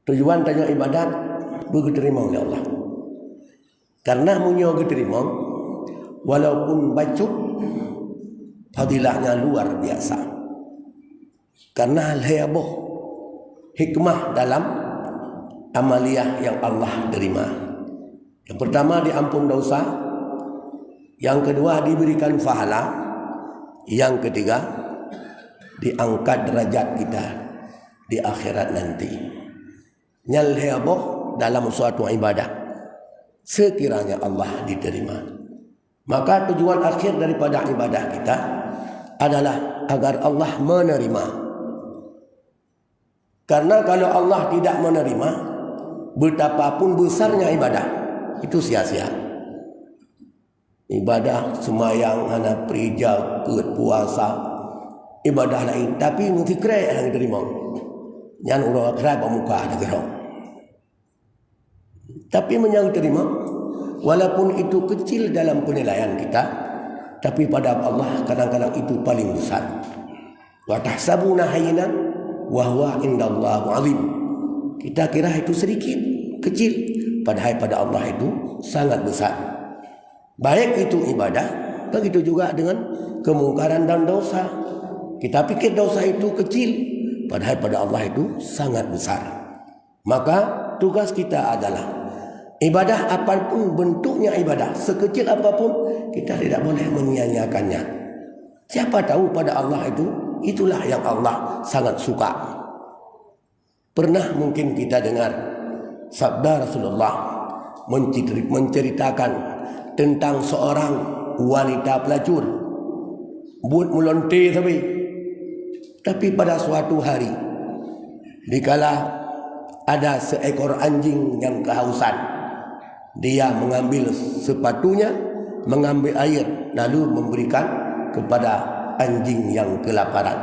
Tujuan tanya ibadat diterima oleh Allah. Karena munyo diterima, walaupun bacuk, fadilahnya luar biasa. Karena al-hayaboh, hikmah dalam amaliyah yang Allah terima. Yang pertama diampun dosa, yang kedua diberikan pahala, yang ketiga diangkat derajat kita di akhirat nanti. Nyal hayaboh dalam suatu ibadah sekiranya Allah diterima, maka tujuan akhir daripada ibadah kita adalah agar Allah menerima. Karena kalau Allah tidak menerima, betapapun besarnya ibadah itu sia-sia. Ibadah semayang, hana prija, puasa, ibadah lain, tapi mesti kira yang diterima. Yang orang kira muka ada gerong. Tapi menyang terima, walaupun itu kecil dalam penilaian kita, tapi pada Allah kadang-kadang itu paling besar. Wa tahsabuna hayyinan wa huwa indallahu 'azim. Kita kira itu sedikit, kecil, padahal pada Allah itu sangat besar. Baik itu ibadah, begitu juga dengan kemungkaran dan dosa. Kita pikir dosa itu kecil, padahal pada Allah itu sangat besar. Maka tugas kita adalah ibadah apapun bentuknya ibadah, sekecil apapun, kita tidak boleh menyia-nyiakannya. Siapa tahu pada Allah itu, itulah yang Allah sangat suka. Pernah mungkin kita dengar sabda Rasulullah menceritakan tentang seorang wanita pelacur, buat melonte tapi pada suatu hari, dikala ada seekor anjing yang kehausan, dia mengambil sepatunya, mengambil air, lalu memberikan kepada anjing yang kelaparan,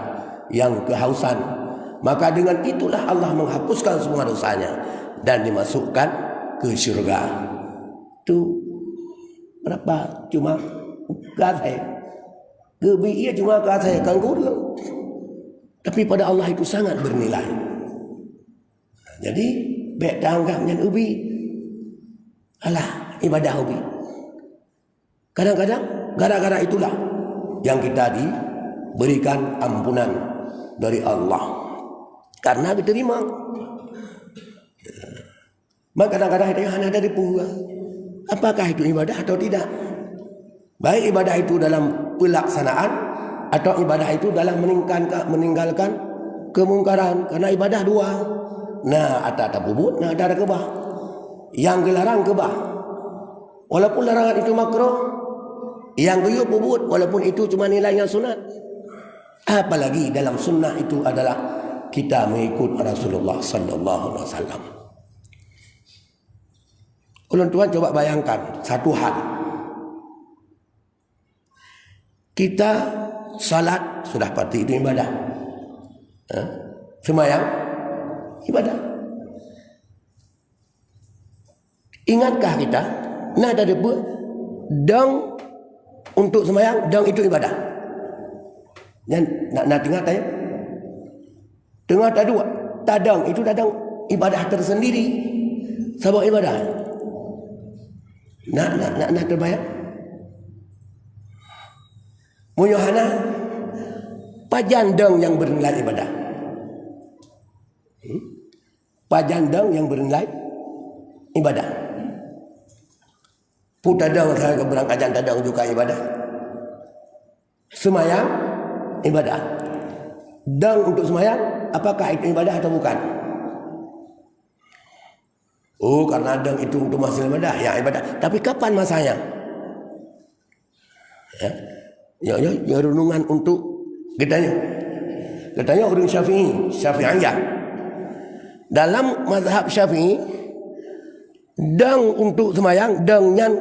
yang kehausan. Maka dengan itulah Allah menghapuskan semua dosanya dan dimasukkan ke syurga. Itu berapa? Cuma gatai. Gebi ia cuma gatai kangguru. Tapi pada Allah itu sangat bernilai. Jadi baik tanggapnya ubi. Alah, ibadah ubi. Kadang-kadang gara-gara itulah yang kita diberikan ampunan dari Allah. Karena diterima. Maka kadang-kadang itu hanya dari pura. Apakah itu ibadah atau tidak? Baik ibadah itu dalam pelaksanaan atau ibadah itu dalam meninggalkan kemungkaran. Karena ibadah dua. Nah, ada bubut, nah ada kebah. Yang dilarang kebah, walaupun larangan itu makruh. Yang guyup bubut, walaupun itu cuma nilainya sunat. Apalagi dalam sunnah itu adalah kita mengikut Rasulullah sallallahu alaihi wasallam. Ulun tuan coba bayangkan satu hal. Kita salat sudah pasti itu ibadah. Sembahyang ibadah. Ingatkah kita? Nah ada debu dang untuk sembahyang, dang itu ibadah. Dan nak tengah tanya. Tengah tak dua. Tadang itu tadang ibadah tersendiri. Sebab ibadah. Nak terbayang? Munyohana pajandang yang bernilai ibadah. Pajandang yang bernilai ibadah. Putadang saya keberangkatan tadang juga ibadah. Semayang ibadah. Dang untuk semayang, apakah itu ibadah atau bukan? Oh, karena dang itu untuk masa ibadah, ya ibadah. Tapi kapan masanya? Ya renungan untuk katanya orang Syafi'iyah. Dalam mazhab Syafi'i, dang untuk semayang, dang nyan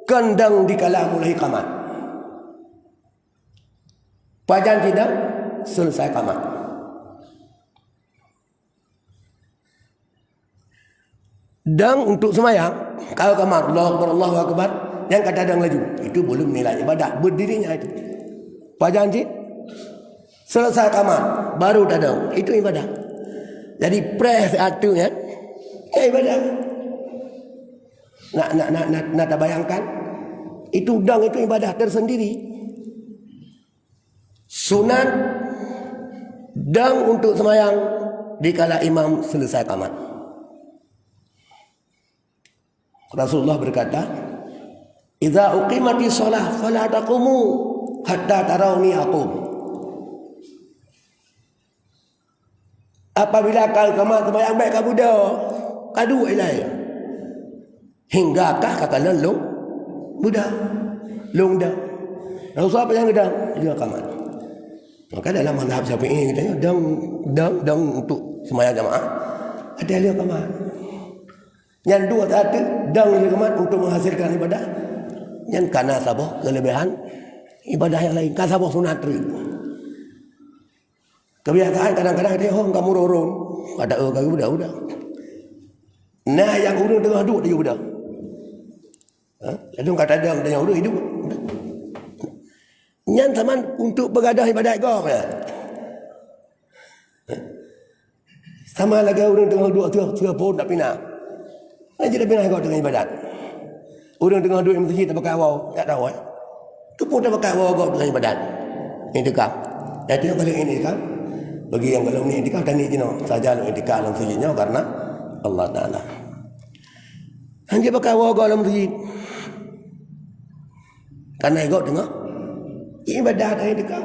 kendang dikala mulai qamat. Pajan tidak selesai qamat. Dang untuk semayang, kalau qamat Allahu Akbar, yang kata dang laju, itu belum nilai ibadah, berdirinya itu. Pajan selesai qamat, baru tadang, itu ibadah. Jadi preh atunya Ya ibadah. Nak bayangkan itu dang itu ibadah tersendiri. Sunat dang untuk semayang dikala imam selesai qamat. Rasulullah berkata, "Idza uqimatis shalah fala taqumu hatta tarawni aqum." Apabila kau qamat sembahyang baik kamu dah kadu ilai. Hinggakah kakalan long budak long dah. Rasulullah apa yang dah dia qamat. Maka dalam mazhab Syafi'i katanya dang untuk sembahyang jamaah ada dia qamat. Yang dua tadi dang dia qamat untuk menghasilkan ibadah. Yang kana sabah kelebihan ibadah yang lain kan sabah sunat tri. Kebiasaan kadang-kadang dia kamu rorong ada kau budak. Nah yang urung tengah duduk dia budak. Lalu kata dang yang urung hidup. Nyan zaman untuk begadah ibadat kau ya. Sama lagi orang tengah duduk tiga pun tak pindah. Nanti dah pindah kau dengan ibadat. Orang tengah duduk masjid tak pakai awal, tak tahu. Tu pun tak pakai awal kau dengan ibadat. Ini dekat. Jadi yang paling ini dekat. Bagi yang kalau ni dekat dan ni jino saja lu dekat dalam masjidnya karena Allah Taala. Hanya pakai awal kau dalam masjid. Karena kau tengah ibadat yang dekat.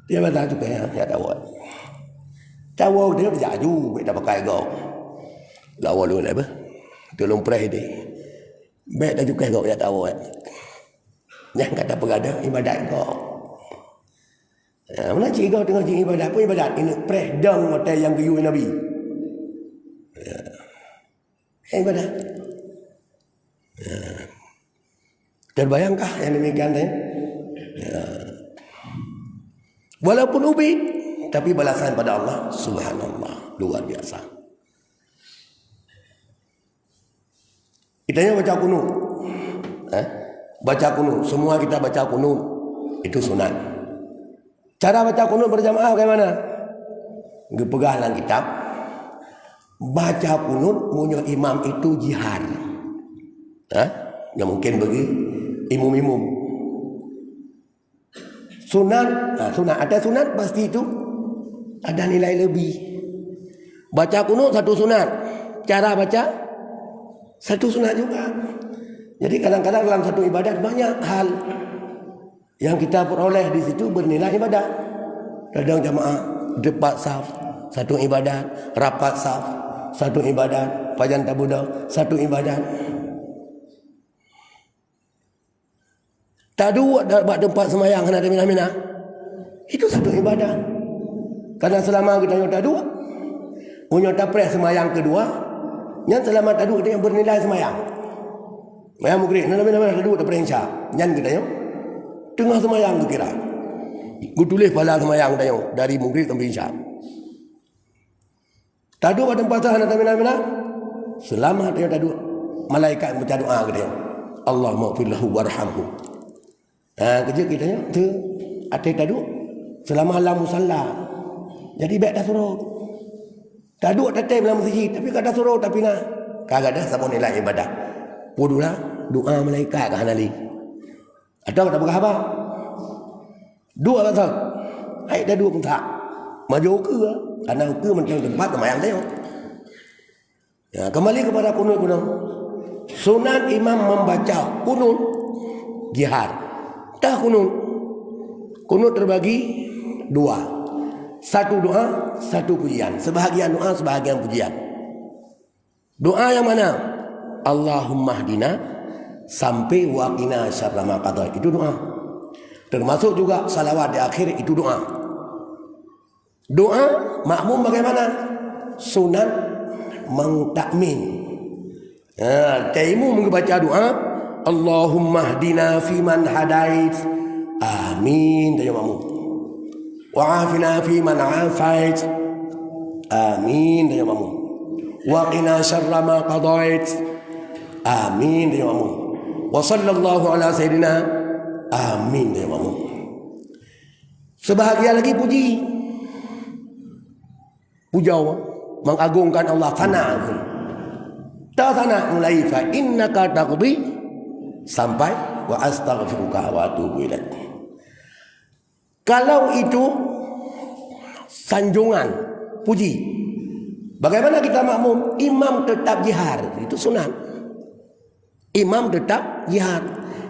Dia baca tu kaya ya tahu. Tahu dia berjaju tak pakai kau. Lawa lu apa? Tolong pray dia. Baik dah juga kau ya tahu. Yang kata berada ibadat kau. Mana cik kau tengah cik ibadat apa ibadat ini pray dang mata yang kayu Nabi. Ibadat. Terbayangkah yang demikian ya? Walaupun ubid tapi balasan pada Allah subhanallah luar biasa. Kita baca kunut. Baca kunut, semua kita baca kunut. Itu sunat. Cara baca kunut berjamaah bagaimana? Pegang dalam kitab. Baca kunut punya imam itu jihar. Yang mungkin bagi imum-imum. Sunat, sunat ada sunat pasti itu ada nilai lebih. Baca kunut satu sunat, cara baca satu sunat juga. Jadi kadang-kadang dalam satu ibadat banyak hal yang kita peroleh di situ bernilai ibadat. Kadang jamaah depan saf satu ibadat, rapat saf satu ibadat, fajan tabudah satu ibadat. Tadu buat tempat semayang kena mina-mina. Itu satu ibadah. Karena selama kita yang tadu punya tapres semayang kedua, yang selama tadu kita yang bernilai semayang. Semayang mugrik, mina-mina tadu tapres insya. Yang kita yang tengah semayang tu kira. Ku tulis pala semayang kita yang dari mugrik sampai insya. Tadu buat tempat sana mina-mina. Selama kita tadu malaikat baca doa kita yang Allah maghfirlahu warhamhu. Kerja kita tu ada tadu selama alam musalla. Jadi baik dah suruh. Tadu tetap dalam masjid tapi kata suruh tapi nak kagak ada sama nilai ibadah. Pudulah doa malaikat ke hanali. Ada tak apa? Dua pasal. Hai dah dua pun tak. Maju ke karena ke macam tempat semayang tengok. Ya, kembali kepada kunut. Sunat imam membaca kunut jihar. Dah kunut. Kunut terbagi dua. Satu doa, satu pujian. Sebahagian doa, sebahagian pujian. Doa yang mana? Allahumma hdina sampai waqina syarra ma qadait. Itu doa. Termasuk juga salawat di akhir itu doa. Doa makmum bagaimana? Sunat mengtakmin. Taimum membaca doa Allahumma hdina fiman hadait. Amin. Tanya makmum. Wa'afina fiman afait. Amin. Tanya makmum. Waqina syarra ma qadait. Amin. Tanya makmum. Wa sallallahu ala sayyidina. Amin. Tanya makmum. Sebahagian lagi puji. Pujau. mengagungkan Allah fana. Tak sana mulai fa innaka taqdi sampai wa astaghfiruka wa atubu ilaik. Kalau itu sanjungan, puji. Bagaimana kita makmum? Imam tetap jihar, itu sunat. Imam tetap jihar.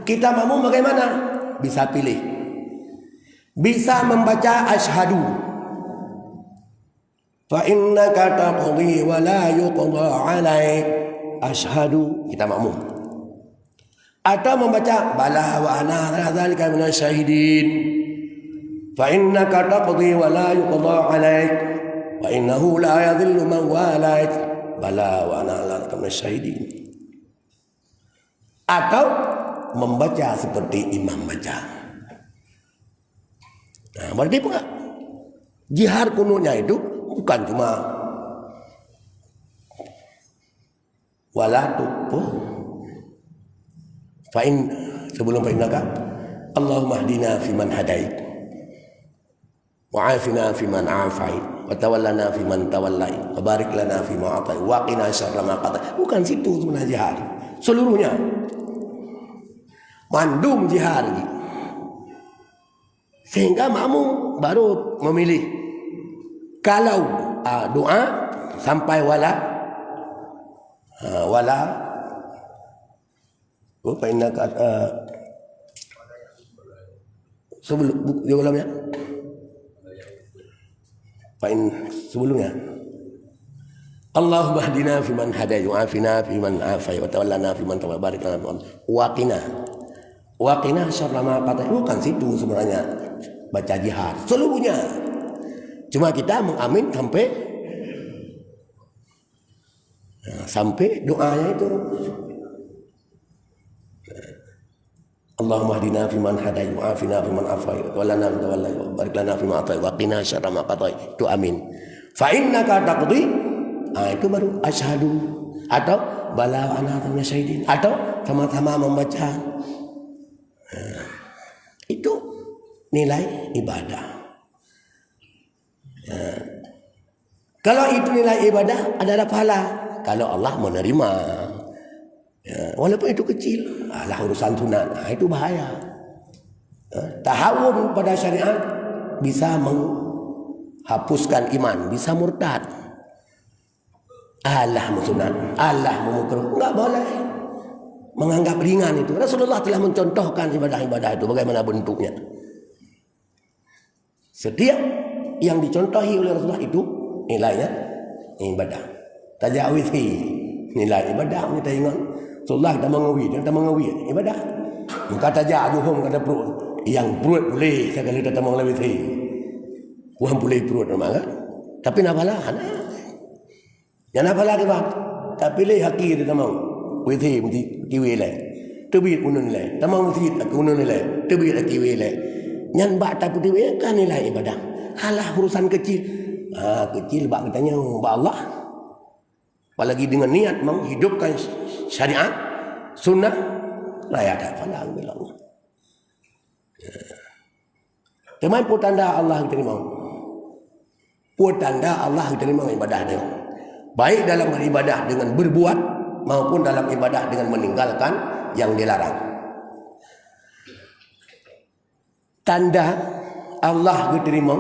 Kita makmum bagaimana? Bisa pilih. Bisa membaca asyhadu. Fa innaka taqdi wa la yuqda 'alaik. Asyhadu, kita makmum. Atau membaca bala wa ana ala dzalika minasy syahidin. Fa innaka taqdi wa la yuqda 'alaik wa innahu la yadhillu man walait. Bala wa ana ala dzalika minasy syahidin. Atau membaca seperti imam baca. Nah, berarti apa? Jihar kunutnya itu bukan cuma wala tuh fa'in sebelum fa'inaka Allahumma hdina fiman hadait wa afina fiman afait wa tawallana fiman tawallait wa barik lana fima atai wa qina syarra ma qadai. Bukan situ sebenarnya jihar seluruhnya, mandum jihar sehingga makmum baru memilih. Kalau doa sampai wala apa inna sebelum ulamnya sebelumnya Allahumma hdina fiman hadai wa afina fiman afai wa tawallana fiman tawalla barik lana wa qina syarra ma qadai. Bukan situ sebenarnya baca jihad seluruhnya, cuma kita mengamin sampai doanya itu Allahumma hdina fiman hadai wa afina fiman afai wa tawallana wa barik lana fima atai wa qina syarra ma qadai. Itu amin. Fa innaka taqdi, itu baru asyhadu atau bala wa ana minasy syahidin atau sama-sama membaca. Itu nilai ibadah. Kalau itu nilai ibadah ada pahala. Kalau Allah menerima, walaupun itu kecil, alah urusan sunat, itu bahaya. Tahawun pada syariat bisa menghapuskan iman, bisa murtad. Allah sunat, Allah memukul, enggak boleh menganggap ringan itu. Rasulullah telah mencontohkan ibadah-ibadah itu bagaimana bentuknya. Setiap yang dicontohi oleh Rasulullah itu nilainya ibadah. Tajawizi nilai ibadah kita ingat. Rasulullah kita mengawi ibadah. Kata jajuhum kata perut. Yang perut boleh sekali kita mengawi. Bukan boleh perut nama. Tapi nafalah. Yang nafalah kita. Tapi leh hakir kita mau. Withi kiwi leh. Tebit unun leh. Tamang withi unun leh. Tebit kiwi leh. Nyan bak tak putih kan nilai ibadah. Alah urusan kecil. Kecil bak katanya bak Allah. Apalagi dengan niat menghidupkan syariat, sunnah, layak ada pahala bila Allah. Teman pun tanda Allah diterima. Pun tanda Allah diterima ibadah dia. Baik dalam beribadah dengan berbuat maupun dalam ibadah dengan meninggalkan yang dilarang. Tanda Allah diterima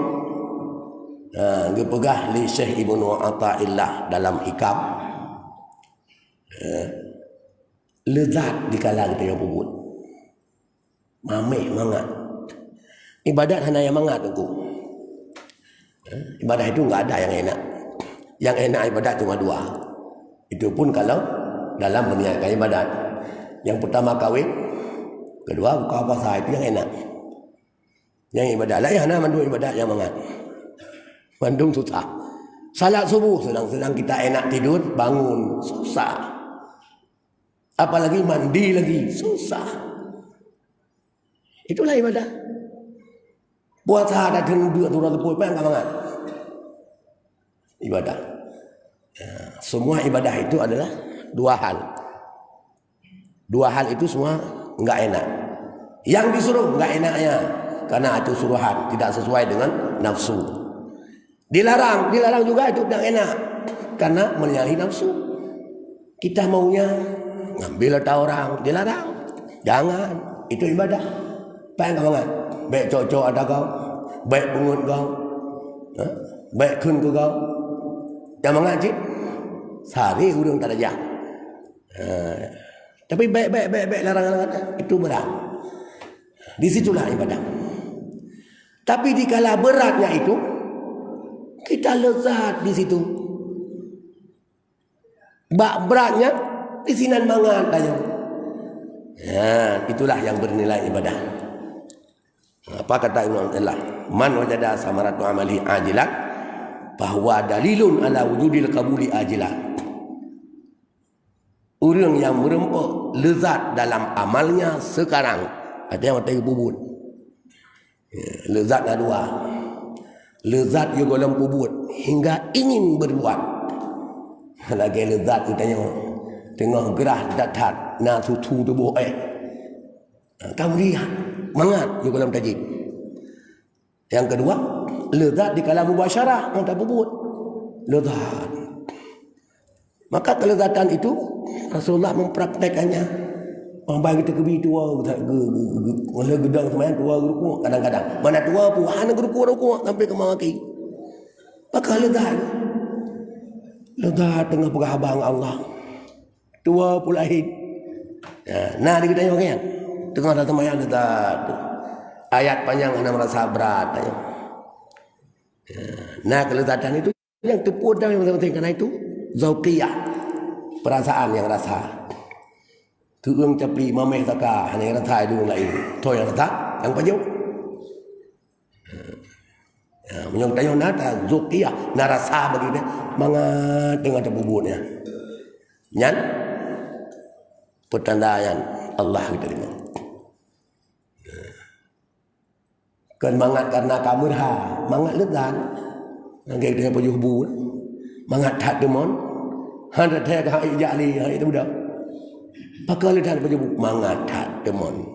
gepegah li Syekh Ibnu Athaillah dalam hikam lezat dikala kita yang puput mameh mangat ibadat hanya yang mangat aku. Ibadah itu enggak ada yang enak. Yang enak ibadat cuma dua. Itu pun kalau dalam meniaga ibadat. Yang pertama kawin, kedua buka puasa, itu yang enak. Yang ibadat lain hanya mandung ibadat yang mangat. Mandung susah. Salat subuh sedang kita enak tidur, bangun susah. Apalagi mandi lagi susah. Itulah ibadah. Puasa ada dua turun tepuk enggak mangat. Ibadah. Semua ibadah itu adalah dua hal. Dua hal itu semua enggak enak. Yang disuruh enggak enaknya karena itu suruhan, tidak sesuai dengan nafsu. Dilarang juga itu tidak enak. karena menyalahi nafsu. Kita maunya ngambil harta orang, dilarang. Jangan, itu ibadah. Apa yang kau ingat? Baik cocok ada kau, baik pungut kau, baik kun kau. Yang mengaji, sehari hurung tak ada jam. Tapi baik larang-larang itu berat. Di situlah ibadah. Tapi di kala beratnya itu, kita lezat di situ. Beratnya di sinan mangat aja. Itulah yang bernilai ibadah. Apa kata Ibnu Abdullah? Man wajada samaratu amali ajilan bahwa dalilun ala wujudil qabuli ajilan. Orang yang merempuk lezat dalam amalnya sekarang. Ada yang mati bubut. Lezat ada dua. Lezat juga dalam bubut hingga ingin berbuat. Lagi lezat kita tengah gerah datat na susu tubuh kamu lihat mangat juga dalam tajid. Yang kedua, lezat di kalam mubasyarah mata bubut. Lezat. Maka kelezatan itu Rasulullah mempraktekannya. Orang kita kebi tua oleh gedang semayan tua rukuk kadang-kadang. Mana tua pun hana rukuk sampai ke maki. Maka lezat. Lezat tengah pengabang Allah. Tua pula hid. Nah dia kita yang tengah datang semayan lezat. Ayat panjang hana merasa berat. Nah kelezatan itu yang tepuk dan yang penting karena itu zauqiyah, perasaan yang rasa. Tuung capli mameh taka hanya rasa itu lain. Toh yang rasa yang pajau. Menyong tayo nata zauqiyah, narasa bagi dia mangat dengan terbubutnya. Nyan pertandaan Allah kita terima. Kan mangat karena kamurha, mangat lezat. Nggak dia pajau bubut. Mangat tak demon. Handa tak hai jali hai itu dah. Pakal dah pajau mangat tak demon.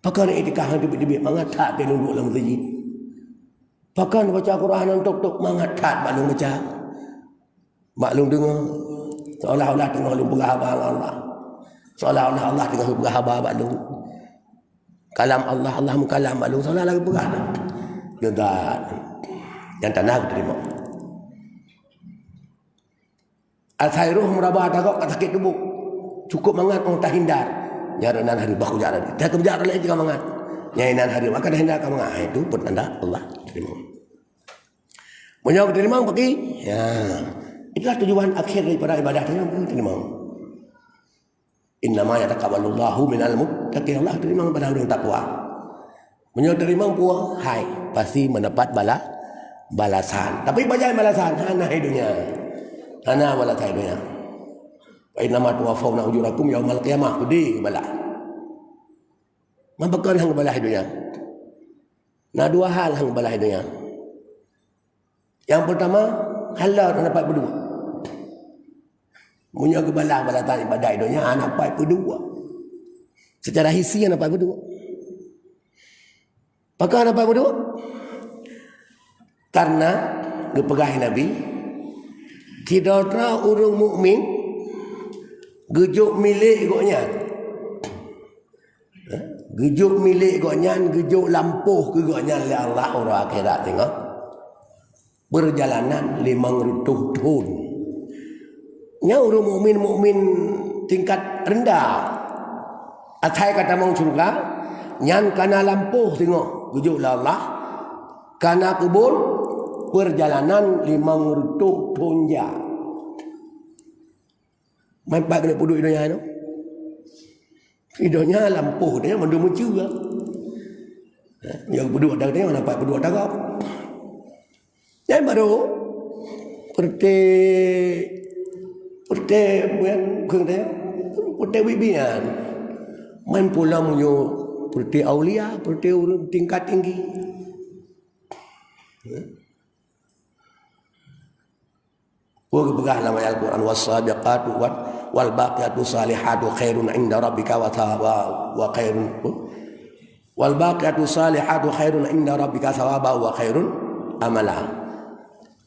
Pakal itikah hang dibit mangat tak dia nunduk dalam masjid. Pakal baca Quran tok mangat tak maklum baca. Maklum dengar seolah-olah tengah lu berhabang Allah. Seolah-olah Allah tengah berhabang maklum. Kalam Allah mukalam maklum seolah lagi berhabang. Lezat yang tanah terima. Al-khairuh merabah takok sakit tubuh. Cukup mangat orang tak hindar. Nyaranan hari baku jalan. Tak kebijakan lagi jika mangat. Nyainan hari maka dah hindar kamu mangat. Itu pertanda Allah terima. Menyok terima pergi. Ya. Itulah tujuan akhir daripada ibadah terima. Innama yataqabbalullahu minal muttaqin. Allah terima pada orang takwa. Menyok terima puang. Hai. Pasti mendapat balasan. Tapi banyak balasan. Hana hidupnya. Hana balasan hidupnya. Wa innama tuwaffawna ujurakum yaumal qiyamah. Kudi bala. Mampakan hang bala hidupnya. Nah dua hal hang bala hidupnya. Yang pertama, halal dapat berdua. Punya kebalah balasan ibadah hidupnya anak dapat berdua. Secara hisi dapat berdua. Maka dapat berdua. Karena gepegah Nabi tidak tahu orang mukmin gejuk milik goknya. Gejuk milik goknya, gejuk lampuh ke goknya oleh Allah orang akhirat tengok. Perjalanan 500 tahun. Nya orang mukmin tingkat rendah. Atai kata mong surga, nyan kana lampuh tengok gejuk Allah. Kana kubur perjalanan 500 tonja. Mampak kena puduk hidupnya tu. Hidupnya lampuh dia mandu mucu ke. Yang puduk dah dia nampak puduk dah kau. Yang baru Perte bukan keng dia. Perte bibian. Main pula munyo perte aulia, perte orang tingkat tinggi. Wa begah nama Al-Quran was-sabiqatu wal baqiyatu salihatu khairun 'inda rabbika wa thawaba wa khairun wal baqiyatu salihatu khairun 'inda rabbika thawaba wa khairun amala.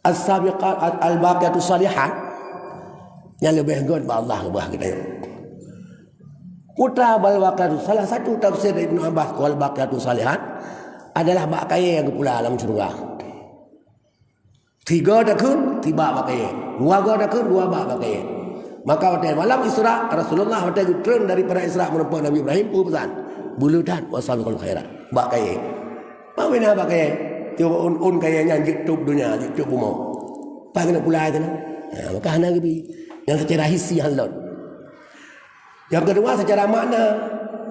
as-sabiqat al-baqiyatus salihat yang lebih good ba Allah bah kita yo. Putra bal baqiyatus, salah satu tafsir Ibnu Abbas wal baqiyatus salihat adalah bak kaya yang pula alam surga. 3 dakun 3 bak kaya, 2 dakun 2 bak kaya. Maka pada malam Isra Rasulullah pada turun daripada Isra menempuh Nabi Ibrahim pesan bulutan wasabiqul khairat bak kaya. Mau bina bak kaya? Coba un kayanya YouTube dunia, YouTube umum. Apa kena pula itu? Maka hana gibi yang secara hissi halal. Yang kedua secara makna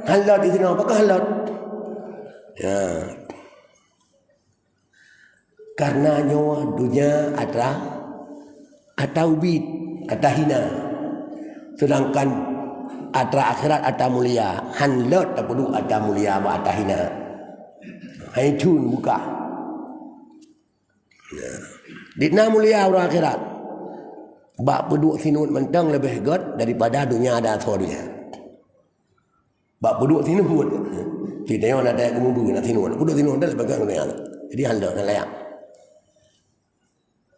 halal di sini apakah halal? Ya. Karena nyawa dunia ada ubid, ada hina. Sedangkan ada akhirat ada mulia. Halal tak perlu ada mulia ada hina. Hai cun buka. Dina mulia orang akhirat. Bak peduk sinut mentang lebih god daripada dunia ada atau dunia. Bak peduk sinut buat. Tidak yang ada kemudian nak sinut. Peduk sinut dah lebih god dunia. Jadi halal dan layak.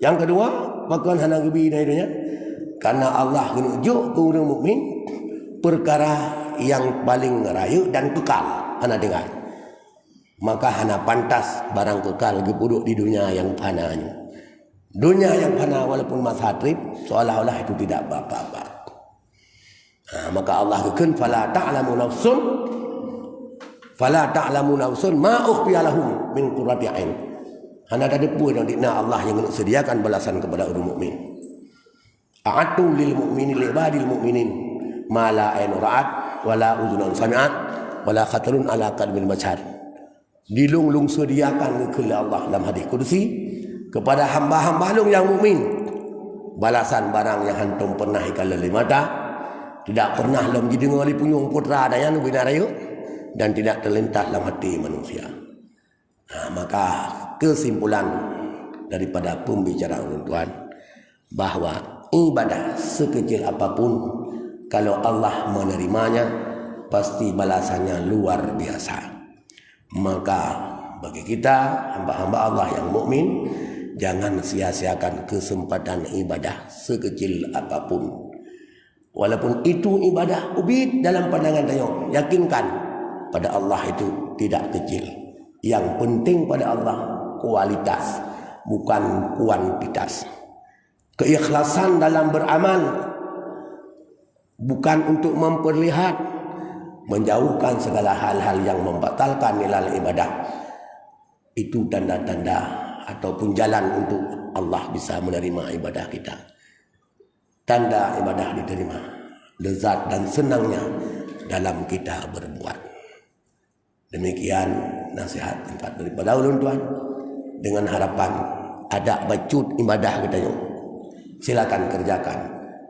Yang kedua, bahkan hana gebi dari dunia. Karena Allah menunjuk ke orang mukmin perkara yang paling raya dan kekal. Hana dengar. Maka hana pantas barang kekal duduk di dunia yang fana. Dunia yang fana walaupun masa trip seolah-olah itu tidak apa-apa. Maka Allah kekun fala ta'lamu nafsun ma ukhfiya lahum min qurrati ain. Hana ada pun dina Allah yang sediakan balasan kepada orang mukmin. A'atu lil mu'mini li ibadil mu'minin ma la ain ra'at wala udhunun sami'at wala khatarun ala qalbil bashar. Dilung-lung sediakan ke Allah dalam hadis kursi kepada hamba-hamba long yang mukmin balasan barang yang hantum pernah ikan leli mata tidak pernah lem jadi ngoli punyung putra daya nu binarayu dan tidak terlintas dalam hati manusia. Maka kesimpulan daripada pembicaraan tuan bahwa ibadah sekecil apapun kalau Allah menerimanya pasti balasannya luar biasa. Maka bagi kita hamba-hamba Allah yang mukmin jangan sia-siakan kesempatan ibadah sekecil apapun. Walaupun itu ibadah ubid dalam pandangan tayong, yakinkan pada Allah itu tidak kecil. Yang penting pada Allah kualitas bukan kuantitas. Keikhlasan dalam beramal bukan untuk memperlihat, menjauhkan segala hal-hal yang membatalkan nilai ibadah. Itu tanda-tanda ataupun jalan untuk Allah bisa menerima ibadah kita. Tanda ibadah diterima, lezat dan senangnya dalam kita berbuat. Demikian nasihat singkat daripada ulun tuan, dengan harapan ada bacut ibadah kita yuk. Silakan kerjakan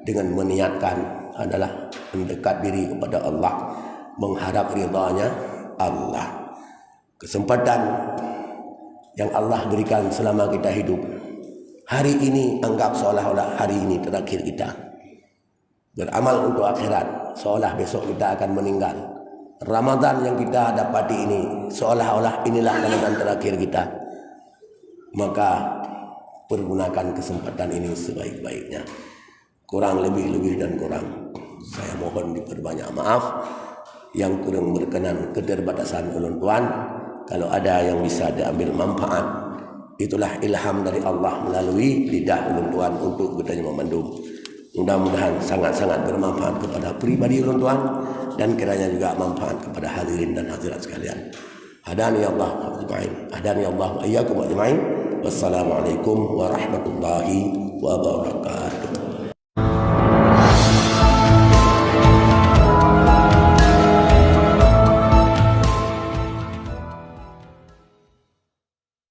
dengan meniatkan adalah mendekat diri kepada Allah, mengharap ridhanya Allah. Kesempatan yang Allah berikan selama kita hidup, hari ini anggap seolah-olah hari ini terakhir kita. Beramal untuk akhirat seolah besok kita akan meninggal. Ramadan yang kita dapati ini seolah-olah inilah Ramadan terakhir kita. Maka pergunakan kesempatan ini sebaik-baiknya. Kurang lebih dan kurang saya mohon diperbanyak maaf. Yang kurang berkenan keterbatasan ulun tuan, kalau ada yang bisa diambil manfaat, itulah ilham dari Allah melalui lidah ulun tuan untuk kita memandung. Mudah-mudahan sangat-sangat bermanfaat kepada pribadi ulun tuan dan kiranya juga manfaat kepada hadirin dan hadirat sekalian. Hadani Allah ajma'in. Hadani Allah wa iyyakum ajma'in. Wassalamualaikum warahmatullahi wabarakatuh.